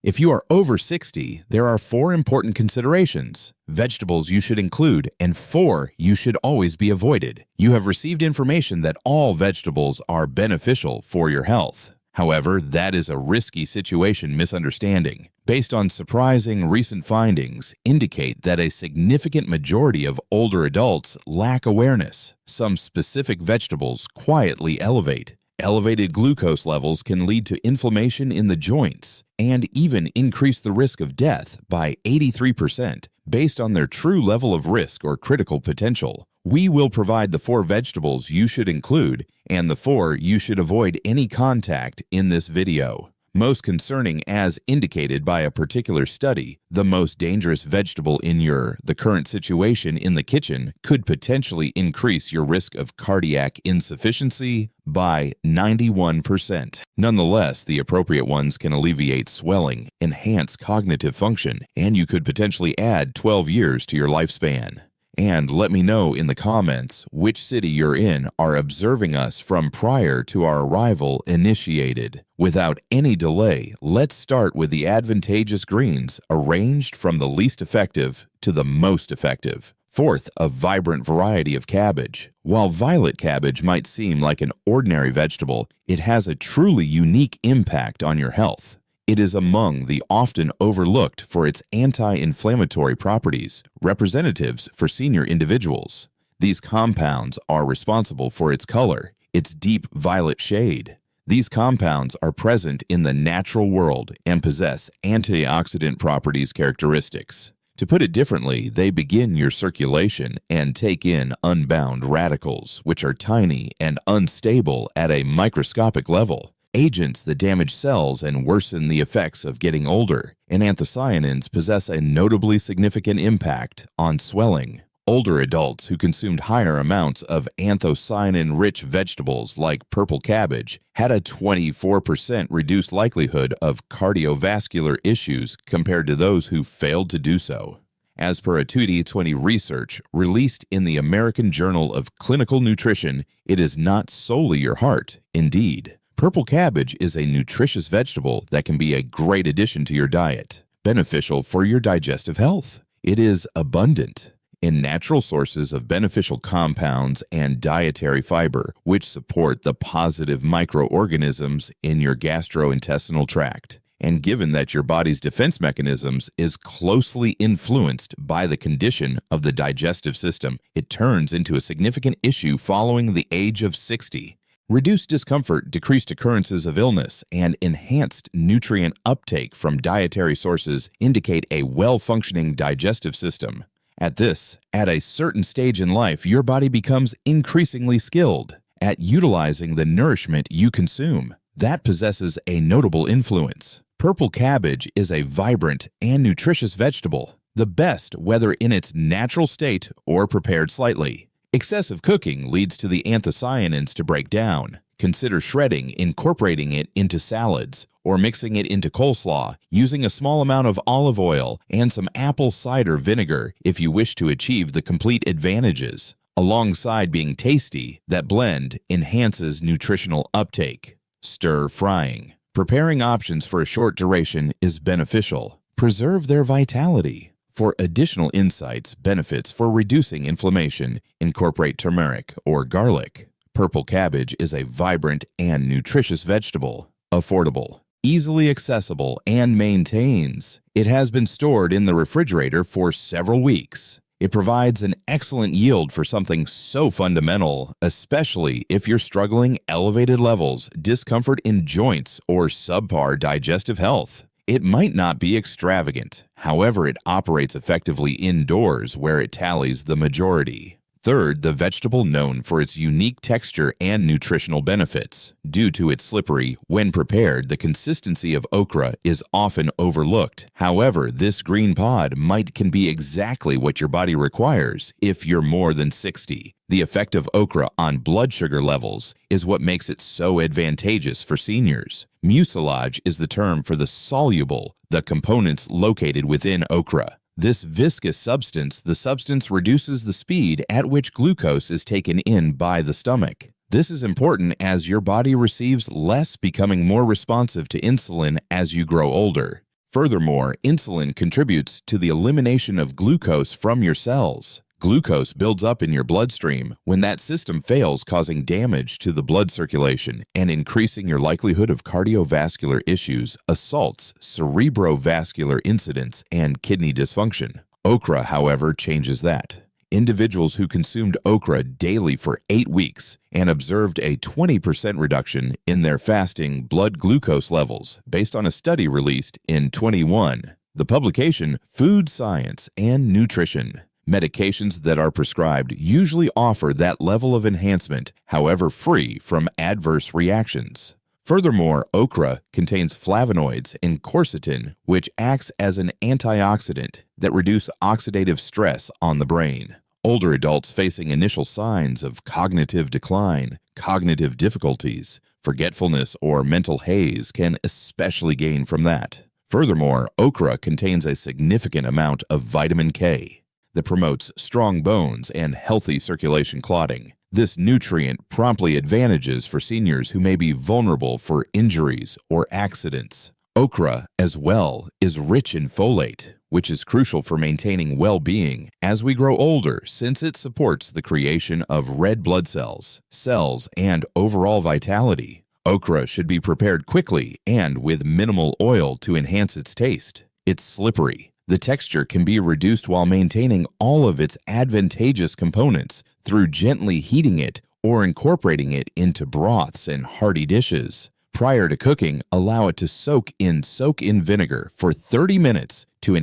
If you are over 60, there are 4 important considerations: vegetables you should include, and 4 you should always be avoided. You have received information that all vegetables are beneficial for your health. However, that is a risky situation misunderstanding, based on surprising recent findings, indicate that a significant majority of older adults lack awareness. Some specific vegetables quietly elevate. Elevated glucose levels can lead to inflammation in the joints and even increase the risk of death by 83% based on their true level of risk or critical potential. We will provide the 4 vegetables you should include and the 4 you should avoid any contact in this video. Most concerning, as indicated by a particular study, the most dangerous vegetable in the current situation in the kitchen could potentially increase your risk of cardiac insufficiency by 91%. Nonetheless, the appropriate ones can alleviate swelling, enhance cognitive function, and you could potentially add 12 years to your lifespan. And let me know in the comments which city you're in are observing us from prior to our arrival initiated. Without any delay, let's start with the advantageous greens arranged from the least effective to the most effective. Fourth, a vibrant variety of cabbage. While violet cabbage might seem like an ordinary vegetable, it has a truly unique impact on your health. It is among the often overlooked for its anti-inflammatory properties, representatives for senior individuals. These compounds are responsible for its color, its deep violet shade. These compounds are present in the natural world and possess antioxidant properties characteristics. To put it differently, they begin your circulation and take in unbound radicals, which are tiny and unstable at a microscopic level. Agents that damage cells and worsen the effects of getting older, and anthocyanins possess a notably significant impact on swelling. Older adults who consumed higher amounts of anthocyanin-rich vegetables like purple cabbage had a 24% reduced likelihood of cardiovascular issues compared to those who failed to do so. As per a 2020 research released in the American Journal of Clinical Nutrition, it is not solely your heart, indeed. Purple cabbage is a nutritious vegetable that can be a great addition to your diet, beneficial for your digestive health. It is abundant in natural sources of beneficial compounds and dietary fiber, which support the positive microorganisms in your gastrointestinal tract. And given that your body's defense mechanisms is closely influenced by the condition of the digestive system, it turns into a significant issue following the age of 60. Reduced discomfort, decreased occurrences of illness, and enhanced nutrient uptake from dietary sources indicate a well-functioning digestive system. At a certain stage in life, your body becomes increasingly skilled at utilizing the nourishment you consume. That possesses a notable influence. Purple cabbage is a vibrant and nutritious vegetable, the best whether in its natural state or prepared slightly. Excessive cooking leads to the anthocyanins to break down. Consider shredding, incorporating it into salads, or mixing it into coleslaw, using a small amount of olive oil and some apple cider vinegar if you wish to achieve the complete advantages. Alongside being tasty, that blend enhances nutritional uptake. Stir frying. Preparing options for a short duration is beneficial. Preserve their vitality. For additional insights, benefits for reducing inflammation, incorporate turmeric or garlic. Purple cabbage is a vibrant and nutritious vegetable, affordable, easily accessible, and maintains. It has been stored in the refrigerator for several weeks. It provides an excellent yield for something so fundamental, especially if you're struggling elevated levels, discomfort in joints, or subpar digestive health. It might not be extravagant, however, it operates effectively indoors where it tallies the majority. Third, the vegetable known for its unique texture and nutritional benefits. Due to its slippery, when prepared, the consistency of okra is often overlooked. However, this green pod can be exactly what your body requires if you're more than 60. The effect of okra on blood sugar levels is what makes it so advantageous for seniors. Mucilage is the term for the components located within okra. This viscous substance, the substance reduces the speed at which glucose is taken in by the stomach. This is important as your body receives less, becoming more responsive to insulin as you grow older. Furthermore, insulin contributes to the elimination of glucose from your cells. Glucose builds up in your bloodstream when that system fails, causing damage to the blood circulation and increasing your likelihood of cardiovascular issues, assaults, cerebrovascular incidents, and kidney dysfunction. Okra, however, changes that. Individuals who consumed okra daily for 8 weeks and observed a 20% reduction in their fasting blood glucose levels based on a study released in 21. The publication, Food Science and Nutrition. Medications that are prescribed usually offer that level of enhancement, however free from adverse reactions. Furthermore, okra contains flavonoids and quercetin, which acts as an antioxidant that reduce oxidative stress on the brain. Older adults facing initial signs of cognitive decline, cognitive difficulties, forgetfulness, or mental haze can especially gain from that. Furthermore, okra contains a significant amount of vitamin K that promotes strong bones and healthy circulation clotting. This nutrient promptly advantages for seniors who may be vulnerable for injuries or accidents. Okra, as well, is rich in folate, which is crucial for maintaining well-being as we grow older since it supports the creation of red blood cells, and overall vitality. Okra should be prepared quickly and with minimal oil to enhance its taste. It's slippery. The texture can be reduced while maintaining all of its advantageous components through gently heating it or incorporating it into broths and hearty dishes. Prior to cooking, allow it to soak in vinegar for 30 minutes to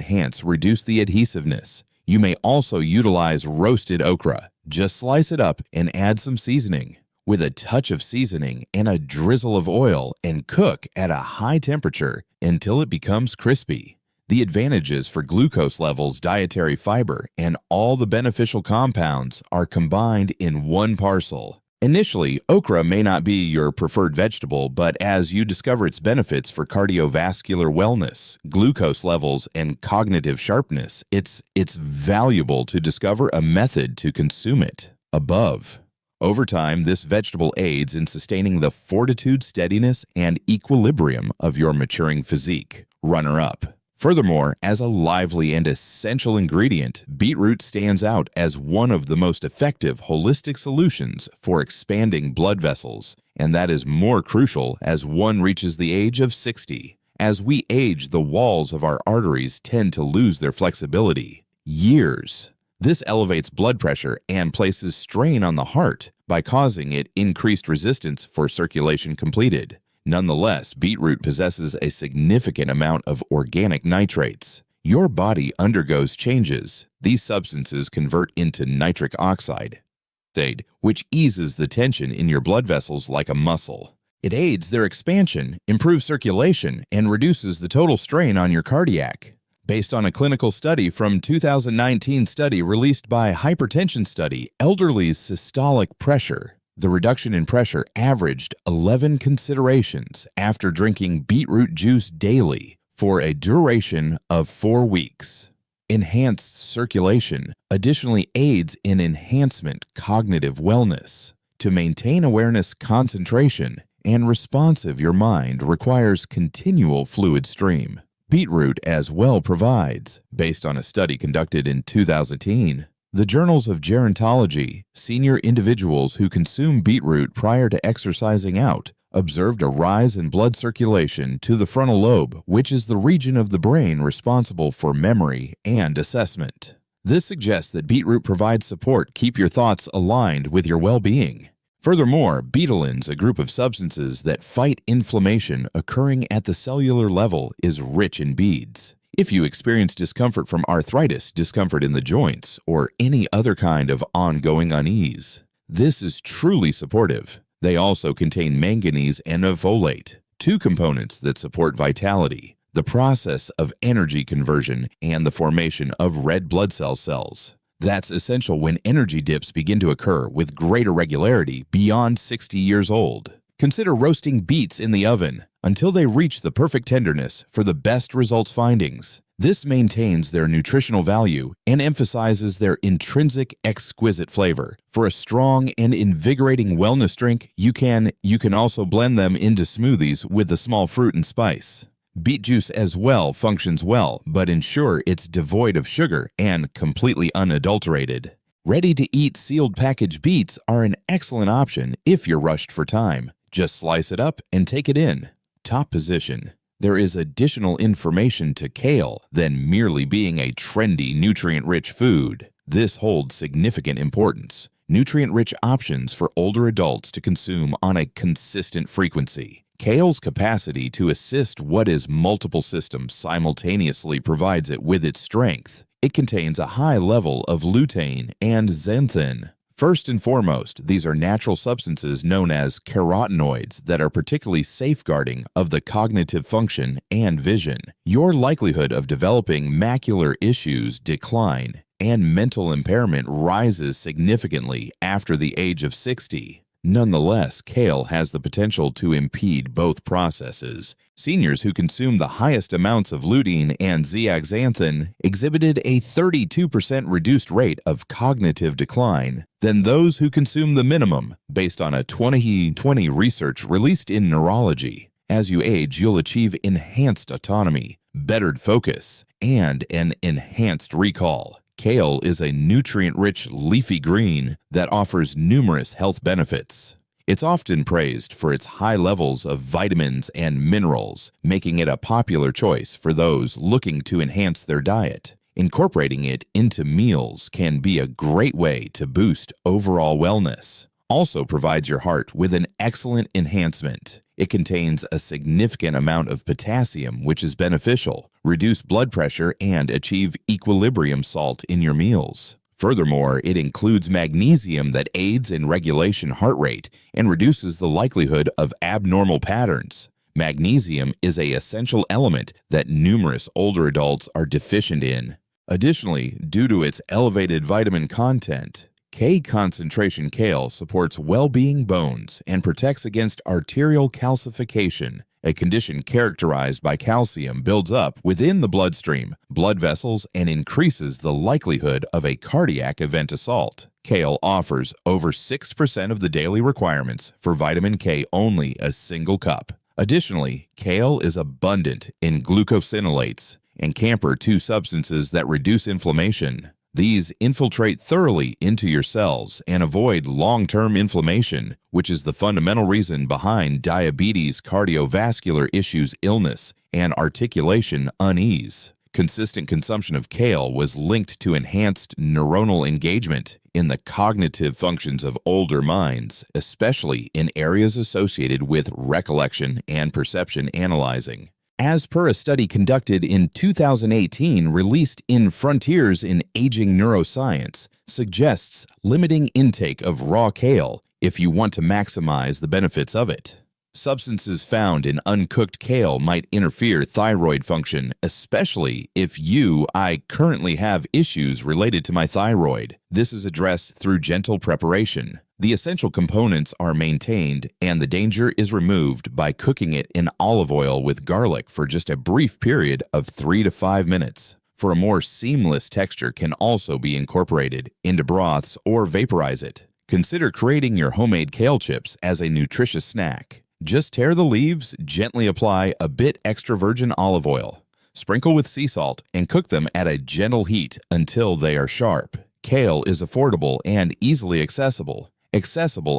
reduce the adhesiveness. You may also utilize roasted okra. Just slice it up and add some seasoning with a touch of seasoning and a drizzle of oil and cook at a high temperature until it becomes crispy. The advantages for glucose levels, dietary fiber, and all the beneficial compounds are combined in one parcel. Initially, okra may not be your preferred vegetable, but as you discover its benefits for cardiovascular wellness, glucose levels, and cognitive sharpness, it's valuable to discover a method to consume it. Above. Over time, this vegetable aids in sustaining the fortitude, steadiness, and equilibrium of your maturing physique. Runner-up. Furthermore, as a lively and essential ingredient, beetroot stands out as one of the most effective holistic solutions for expanding blood vessels, and that is more crucial as one reaches the age of 60. As we age, the walls of our arteries tend to lose their flexibility. Years. This elevates blood pressure and places strain on the heart by causing it increased resistance for circulation completed. Nonetheless, beetroot possesses a significant amount of organic nitrates. Your body undergoes changes. These substances convert into nitric oxide, which eases the tension in your blood vessels like a muscle. It aids their expansion, improves circulation, and reduces the total strain on your cardiac. Based on a clinical study from 2019 study released by Hypertension Study, Elderly's Systolic Pressure, the reduction in pressure averaged 11 considerations after drinking beetroot juice daily for a duration of 4 weeks. Enhanced circulation additionally aids in enhancement cognitive wellness. To maintain awareness, concentration, and responsive, your mind requires continual fluid stream. Beetroot as well provides, based on a study conducted in 2010, the journals of gerontology, senior individuals who consume beetroot prior to exercising out observed a rise in blood circulation to the frontal lobe, which is the region of the brain responsible for memory and assessment. This suggests that beetroot provides support keep your thoughts aligned with your well-being. Furthermore, betalains, a group of substances that fight inflammation occurring at the cellular level, is rich in beads. If you experience discomfort from arthritis, discomfort in the joints, or any other kind of ongoing unease, this is truly supportive. They also contain manganese and folate, two components that support vitality, the process of energy conversion, and the formation of red blood cells. That's essential when energy dips begin to occur with greater regularity beyond 60 years old. Consider roasting beets in the oven until they reach the perfect tenderness for the best results findings. This maintains their nutritional value and emphasizes their intrinsic exquisite flavor. For a strong and invigorating wellness drink, you can also blend them into smoothies with the small fruit and spice. Beet juice as well functions well, but ensure it's devoid of sugar and completely unadulterated. Ready-to-eat sealed package beets are an excellent option if you're rushed for time. Just slice it up and take it in. Top position. There is additional information to kale than merely being a trendy, nutrient-rich food. This holds significant importance. Nutrient-rich options for older adults to consume on a consistent frequency. Kale's capacity to assist what is multiple systems simultaneously provides it with its strength. It contains a high level of lutein and xanthan. First and foremost, these are natural substances known as carotenoids that are particularly safeguarding of the cognitive function and vision. Your likelihood of developing macular issues decline, and mental impairment rises significantly after the age of 60. Nonetheless, kale has the potential to impede both processes. Seniors who consume the highest amounts of lutein and zeaxanthin exhibited a 32% reduced rate of cognitive decline than those who consume the minimum, based on a 2020 research released in Neurology. As you age, you'll achieve enhanced autonomy, bettered focus, and an enhanced recall. Kale is a nutrient-rich leafy green that offers numerous health benefits. It's often praised for its high levels of vitamins and minerals, making it a popular choice for those looking to enhance their diet. Incorporating it into meals can be a great way to boost overall wellness. Also provides your heart with an excellent enhancement. It contains a significant amount of potassium, which is beneficial, reduce blood pressure, and achieve equilibrium salt in your meals. Furthermore, it includes magnesium that aids in regulation heart rate and reduces the likelihood of abnormal patterns. Magnesium is an essential element that numerous older adults are deficient in. Additionally, due to its elevated vitamin content, K-concentration kale supports well-being bones and protects against arterial calcification, a condition characterized by calcium builds up within the bloodstream, blood vessels, and increases the likelihood of a cardiac event assault. Kale offers over 6% of the daily requirements for vitamin K only a single cup. Additionally, kale is abundant in glucosinolates and camphor, two substances that reduce inflammation. These infiltrate thoroughly into your cells and avoid long-term inflammation, which is the fundamental reason behind diabetes, cardiovascular issues, illness, and articulation unease. Consistent consumption of kale was linked to enhanced neuronal engagement in the cognitive functions of older minds, especially in areas associated with recollection and perception analyzing. As per a study conducted in 2018 released in Frontiers in Aging Neuroscience, suggests limiting intake of raw kale if you want to maximize the benefits of it. Substances found in uncooked kale might interfere thyroid function, especially if I currently have issues related to my thyroid. This is addressed through gentle preparation. The essential components are maintained and the danger is removed by cooking it in olive oil with garlic for just a brief period of 3 to 5 minutes. For a more seamless texture can also be incorporated into broths or vaporize it. Consider creating your homemade kale chips as a nutritious snack. Just tear the leaves, gently apply a bit extra virgin olive oil, sprinkle with sea salt, and cook them at a gentle heat until they are sharp. Kale is affordable and easily accessible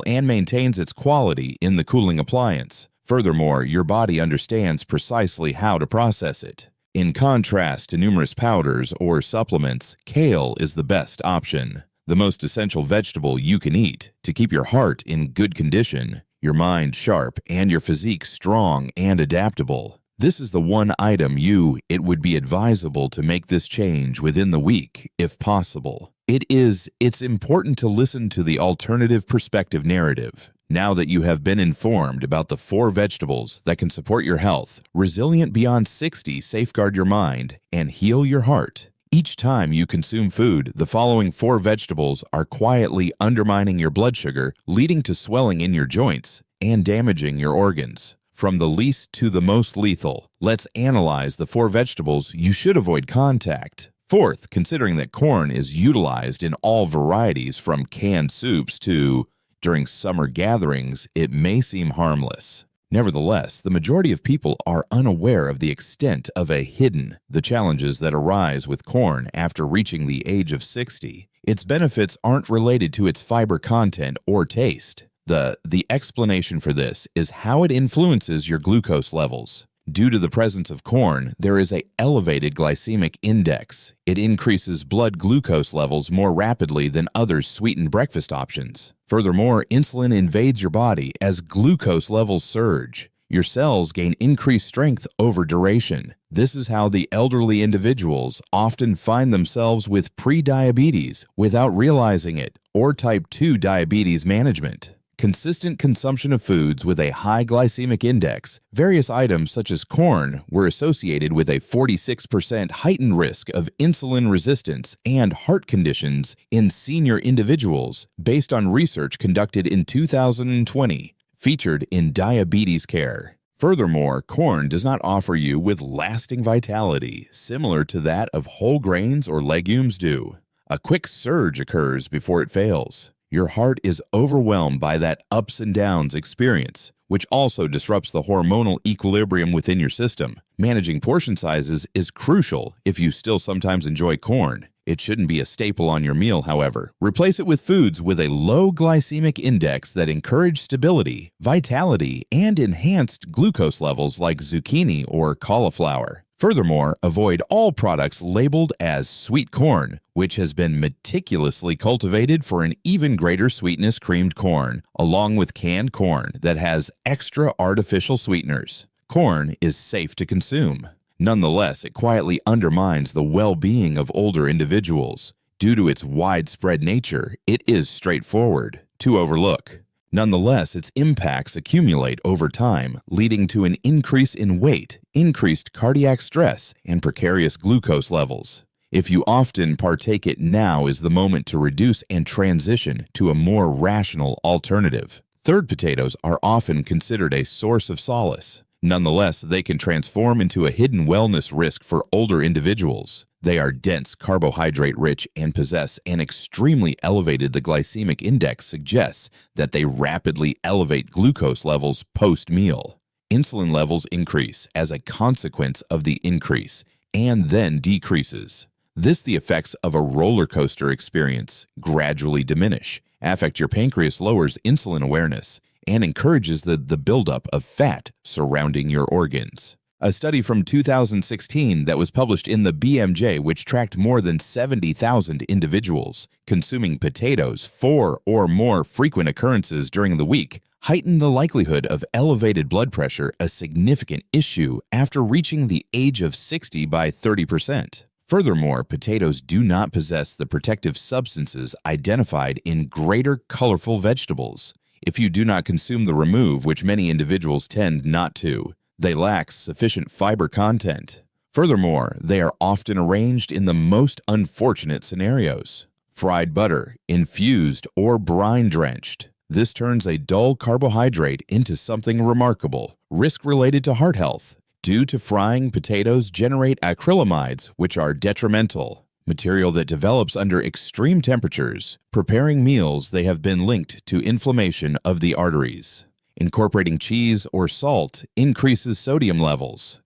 and maintains its quality in the cooling appliance. Furthermore, your body understands precisely how to process it. In contrast to numerous powders or supplements, kale is the best option, the most essential vegetable you can eat to keep your heart in good condition, your mind sharp, and your physique strong and adaptable. This is the one item it would be advisable to make this change within the week, if possible. It's important to listen to the alternative perspective narrative. Now that you have been informed about the 4 vegetables that can support your health, resilient beyond 60, safeguard your mind, and heal your heart. Each time you consume food, the following 4 vegetables are quietly undermining your blood sugar, leading to swelling in your joints, and damaging your organs. From the least to the most lethal, let's analyze the 4 vegetables you should avoid contact. Fourth, considering that corn is utilized in all varieties from canned soups to, during summer gatherings, it may seem harmless. Nevertheless, the majority of people are unaware of the extent of the challenges that arise with corn after reaching the age of 60. Its benefits aren't related to its fiber content or taste. The explanation for this is how it influences your glucose levels. Due to the presence of corn, there is an elevated glycemic index. It increases blood glucose levels more rapidly than other sweetened breakfast options. Furthermore, insulin invades your body as glucose levels surge. Your cells gain increased strength over duration. This is how the elderly individuals often find themselves with prediabetes without realizing it, or type 2 diabetes management. Consistent consumption of foods with a high glycemic index, various items such as corn were associated with a 46% heightened risk of insulin resistance and heart conditions in senior individuals based on research conducted in 2020, featured in Diabetes Care. Furthermore, corn does not offer you with lasting vitality similar to that of whole grains or legumes do. A quick surge occurs before it fails. Your heart is overwhelmed by that ups and downs experience, which also disrupts the hormonal equilibrium within your system. Managing portion sizes is crucial if you still sometimes enjoy corn. It shouldn't be a staple on your meal, however. Replace it with foods with a low glycemic index that encourage stability, vitality, and enhanced glucose levels like zucchini or cauliflower. Furthermore, avoid all products labeled as sweet corn, which has been meticulously cultivated for an even greater sweetness creamed corn, along with canned corn that has extra artificial sweeteners. Corn is safe to consume. Nonetheless, it quietly undermines the well-being of older individuals. Due to its widespread nature, it is straightforward to overlook. Nonetheless, its impacts accumulate over time, leading to an increase in weight, increased cardiac stress, and precarious glucose levels. If you often partake it, now is the moment to reduce and transition to a more rational alternative. Third potatoes are often considered a source of solace. Nonetheless, they can transform into a hidden wellness risk for older individuals. They are dense, carbohydrate-rich, and possess an extremely elevated. The glycemic index suggests that they rapidly elevate glucose levels post-meal. Insulin levels increase as a consequence of the increase and then decreases. The effects of a roller coaster experience gradually diminish. Affect your pancreas lowers insulin awareness and encourages the buildup of fat surrounding your organs. A study from 2016 that was published in the BMJ, which tracked more than 70,000 individuals consuming potatoes 4 or more frequent occurrences during the week, heightened the likelihood of elevated blood pressure, a significant issue after reaching the age of 60 by 30%. Furthermore, potatoes do not possess the protective substances identified in greater colorful vegetables. If you do not consume the remove, which many individuals tend not to, they lack sufficient fiber content. Furthermore, they are often arranged in the most unfortunate scenarios. Fried butter, infused or brine-drenched. This turns a dull carbohydrate into something remarkable. Risk related to heart health. Due to frying, potatoes generate acrylamides, which are detrimental. Material that develops under extreme temperatures. Preparing meals, they have been linked to inflammation of the arteries. Incorporating cheese or salt increases sodium levels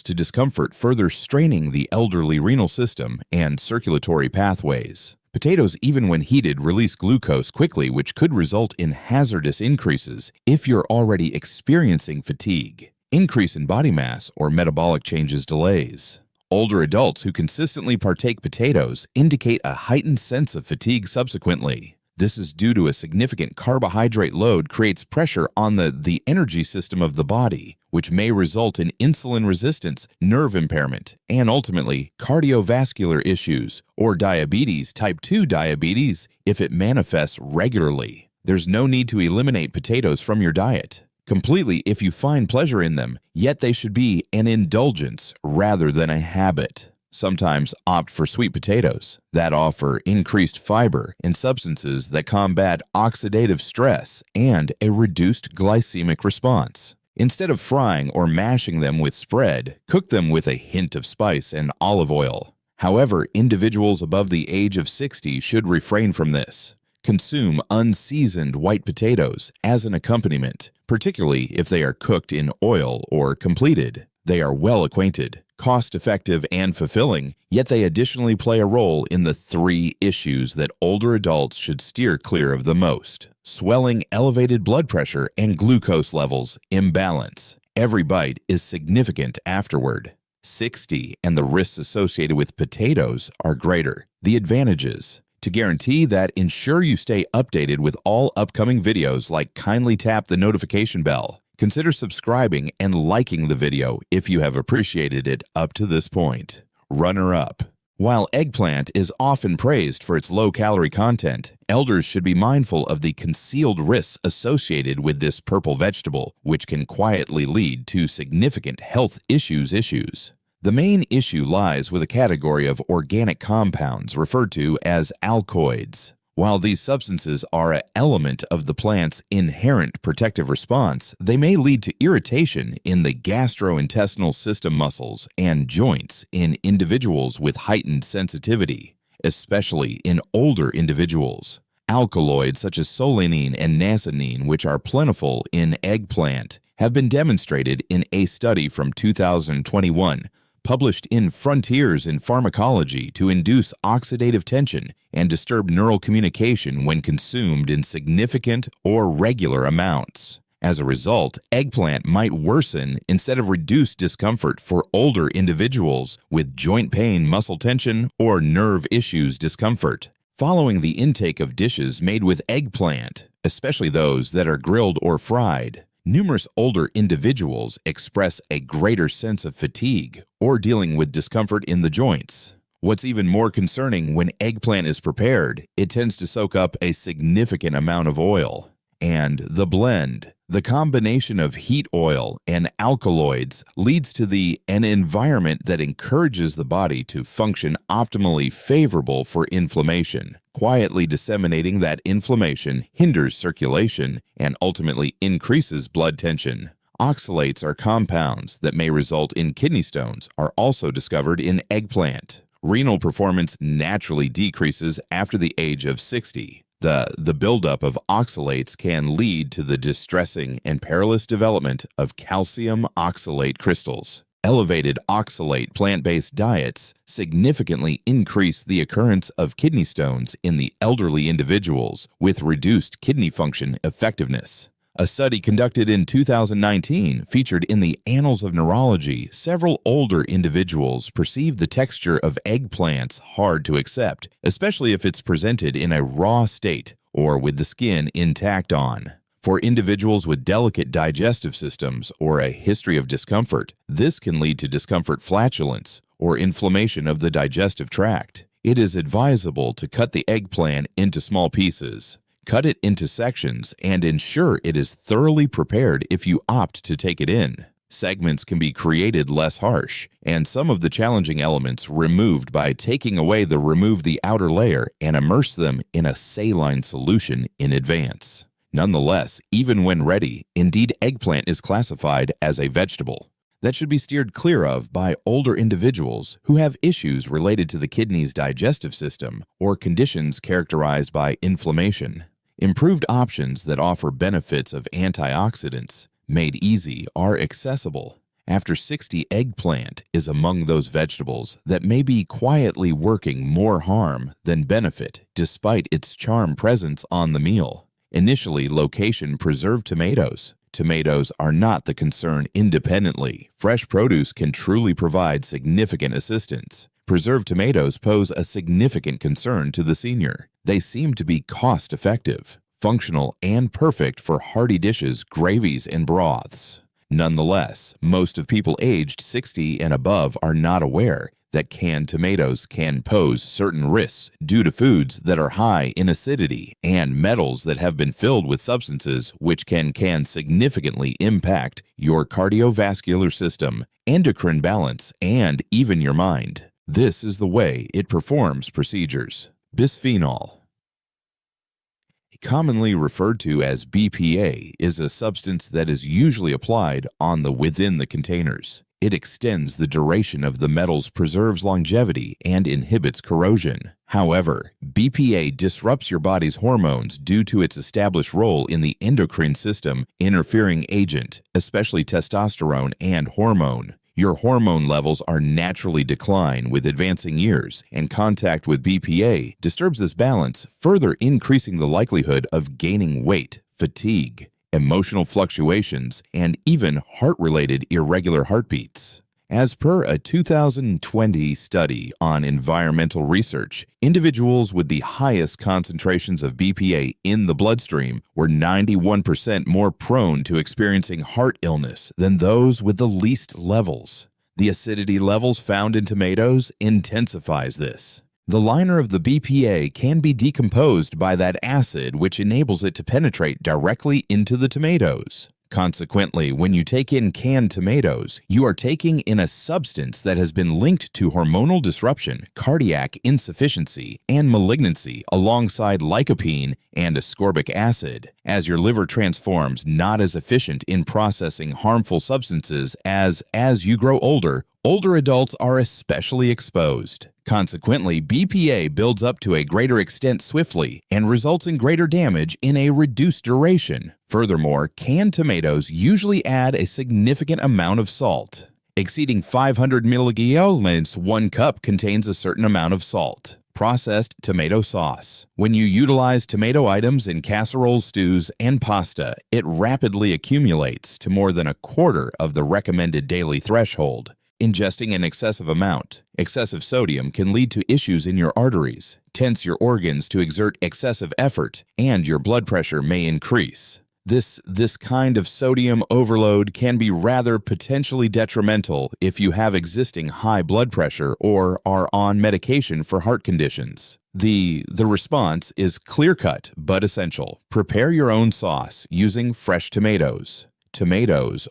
to discomfort, further straining the elderly renal system and circulatory pathways. Potatoes, even when heated, release glucose quickly, which could result in hazardous increases if you're already experiencing fatigue. Increase in body mass or metabolic changes delays. Older adults who consistently partake potatoes indicate a heightened sense of fatigue subsequently. This is due to a significant carbohydrate load creates pressure on the energy system of the body, which may result in insulin resistance, nerve impairment, and ultimately cardiovascular issues or diabetes, type 2 diabetes, if it manifests regularly. There's no need to eliminate potatoes from your diet completely if you find pleasure in them, yet they should be an indulgence rather than a habit. Sometimes opt for sweet potatoes that offer increased fiber and substances that combat oxidative stress and a reduced glycemic response. Instead of frying or mashing them with spread, cook them with a hint of spice and olive oil. However, individuals above the age of 60 should refrain from this. Consume unseasoned white potatoes as an accompaniment. particularly if they are cooked in oil or completed. They are well acquainted, cost-effective, and fulfilling, yet they additionally play a role in the 3 issues that older adults should steer clear of the most: swelling, elevated blood pressure, and glucose levels imbalance. Every bite is significant afterward. 60 and the risks associated with potatoes are greater. The advantages: to guarantee that, ensure you stay updated with all upcoming videos, like kindly tap the notification bell. Consider subscribing and liking the video if you have appreciated it up to this point. Runner-up. While eggplant is often praised for its low-calorie content, elders should be mindful of the concealed risks associated with this purple vegetable, which can quietly lead to significant health issues. The main issue lies with a category of organic compounds referred to as alkaloids. While these substances are an element of the plant's inherent protective response, they may lead to irritation in the gastrointestinal system muscles and joints in individuals with heightened sensitivity, especially in older individuals. Alkaloids such as solanine and nasoline, which are plentiful in eggplant, have been demonstrated in a study from 2021 published in Frontiers in Pharmacology to induce oxidative tension and disturb neural communication when consumed in significant or regular amounts. As a result, eggplant might worsen instead of reduce discomfort for older individuals with joint pain, muscle tension, or nerve issues discomfort. Following the intake of dishes made with eggplant, especially those that are grilled or fried, numerous older individuals express a greater sense of fatigue or dealing with discomfort in the joints. What's even more concerning, when eggplant is prepared, it tends to soak up a significant amount of oil. And the blend, the combination of heat oil and alkaloids, leads to an environment that encourages the body to function optimally favorable for inflammation. Quietly disseminating that inflammation hinders circulation and ultimately increases blood tension. Oxalates are compounds that may result in kidney stones are also discovered in eggplant. Renal performance naturally decreases after the age of 60. The buildup of oxalates can lead to the distressing and perilous development of calcium oxalate crystals. Elevated oxalate plant-based diets significantly increase the occurrence of kidney stones in the elderly individuals with reduced kidney function effectiveness. A study conducted in 2019 featured in the Annals of Neurology several older individuals perceived the texture of eggplants hard to accept, especially if it's presented in a raw state or with the skin intact on. For individuals with delicate digestive systems or a history of discomfort, this can lead to discomfort flatulence or inflammation of the digestive tract. It is advisable to cut the eggplant into small pieces. Cut it into sections and ensure it is thoroughly prepared if you opt to take it in. Segments can be created less harsh, and some of the challenging elements removed by remove the outer layer and immerse them in a saline solution in advance. Nonetheless, even when ready, indeed eggplant is classified as a vegetable that should be steered clear of by older individuals who have issues related to the kidney's digestive system or conditions characterized by inflammation. Improved options that offer benefits of antioxidants, made easy, are accessible. After 60, eggplant is among those vegetables that may be quietly working more harm than benefit despite its charm presence on the meal. Initially, location preserved tomatoes. Tomatoes are not the concern independently. Fresh produce can truly provide significant assistance. Preserved tomatoes pose a significant concern to the senior. They seem to be cost-effective, functional, and perfect for hearty dishes, gravies, and broths. Nonetheless, most of people aged 60 and above are not aware that canned tomatoes can pose certain risks due to foods that are high in acidity and metals that have been filled with substances which can significantly impact your cardiovascular system, endocrine balance, and even your mind. This is the way it performs procedures. Bisphenol, commonly referred to as BPA, is a substance that is usually applied within the containers. It extends the duration of the metals, preserves longevity, and inhibits corrosion. However, BPA disrupts your body's hormones due to its established role in the endocrine system interfering agent, especially testosterone and hormone. Your hormone levels are naturally decline with advancing years, and contact with BPA disturbs this balance, further increasing the likelihood of gaining weight, fatigue, emotional fluctuations, and even heart-related irregular heartbeats. As per a 2020 study on environmental research, individuals with the highest concentrations of BPA in the bloodstream were 91% more prone to experiencing heart illness than those with the least levels. The acidity levels found in tomatoes intensifies this. The liner of the BPA can be decomposed by that acid, which enables it to penetrate directly into the tomatoes. Consequently, when you take in canned tomatoes, you are taking in a substance that has been linked to hormonal disruption, cardiac insufficiency, and malignancy alongside lycopene and ascorbic acid, as your liver transforms not as efficient in processing harmful substances as you grow older adults are especially exposed. Consequently, BPA builds up to a greater extent swiftly and results in greater damage in a reduced duration. Furthermore, canned tomatoes usually add a significant amount of salt. Exceeding 500 milligallons, 1 cup contains a certain amount of salt. Processed tomato sauce. When you utilize tomato items in casseroles, stews, and pasta, it rapidly accumulates to more than a quarter of the recommended daily threshold. Ingesting an excessive amount, excessive sodium can lead to issues in your arteries, tense your organs to exert excessive effort, and your blood pressure may increase. This kind of sodium overload can be rather potentially detrimental if you have existing high blood pressure or are on medication for heart conditions. The response is clear-cut but essential. Prepare your own sauce using fresh tomatoes,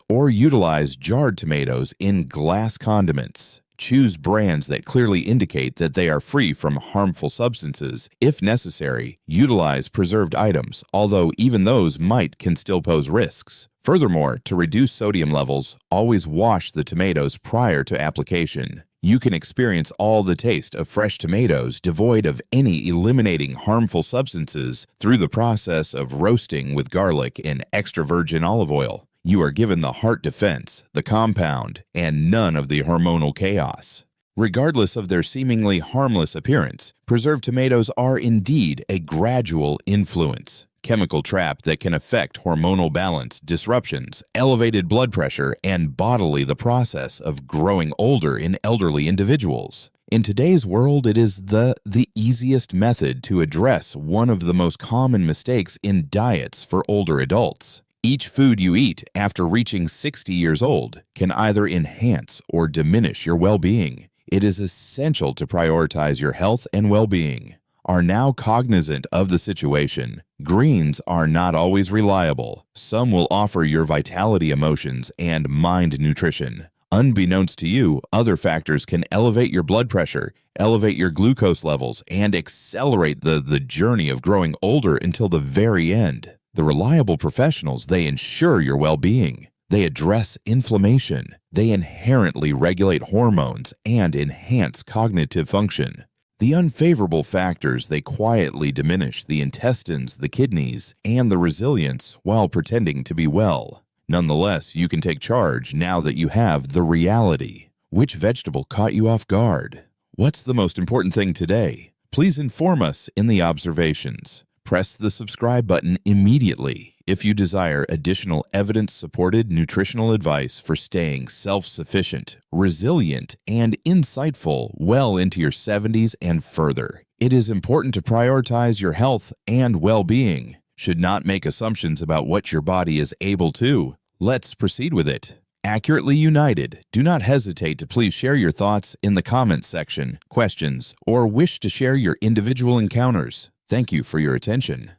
or utilize jarred tomatoes in glass condiments. Choose brands that clearly indicate that they are free from harmful substances. If necessary, utilize preserved items, although even those can still pose risks. Furthermore, to reduce sodium levels, always wash the tomatoes prior to application. You can experience all the taste of fresh tomatoes devoid of any eliminating harmful substances through the process of roasting with garlic and extra virgin olive oil. You are given the heart defense, the compound, and none of the hormonal chaos. Regardless of their seemingly harmless appearance, preserved tomatoes are indeed a gradual influence, chemical trap that can affect hormonal balance, disruptions, elevated blood pressure, and bodily the process of growing older in elderly individuals. In today's world, it is the easiest method to address one of the most common mistakes in diets for older adults. Each food you eat after reaching 60 years old can either enhance or diminish your well-being. It is essential to prioritize your health and well-being. Are now cognizant of the situation. Greens are not always reliable. Some will offer your vitality emotions and mind nutrition. Unbeknownst to you, other factors can elevate your blood pressure, elevate your glucose levels, and accelerate the journey of growing older until the very end. The reliable professionals, they ensure your well-being. They address inflammation. They inherently regulate hormones and enhance cognitive function. The unfavorable factors, they quietly diminish the intestines, the kidneys, and the resilience while pretending to be well. Nonetheless, you can take charge now that you have the reality. Which vegetable caught you off guard? What's the most important thing today? Please inform us in the observations. Press the subscribe button immediately if you desire additional evidence-supported nutritional advice for staying self-sufficient, resilient, and insightful well into your 70s and further. It is important to prioritize your health and well-being. Should not make assumptions about what your body is able to. Let's proceed with it. Accurately united, do not hesitate to please share your thoughts in the comments section, questions, or wish to share your individual encounters. Thank you for your attention.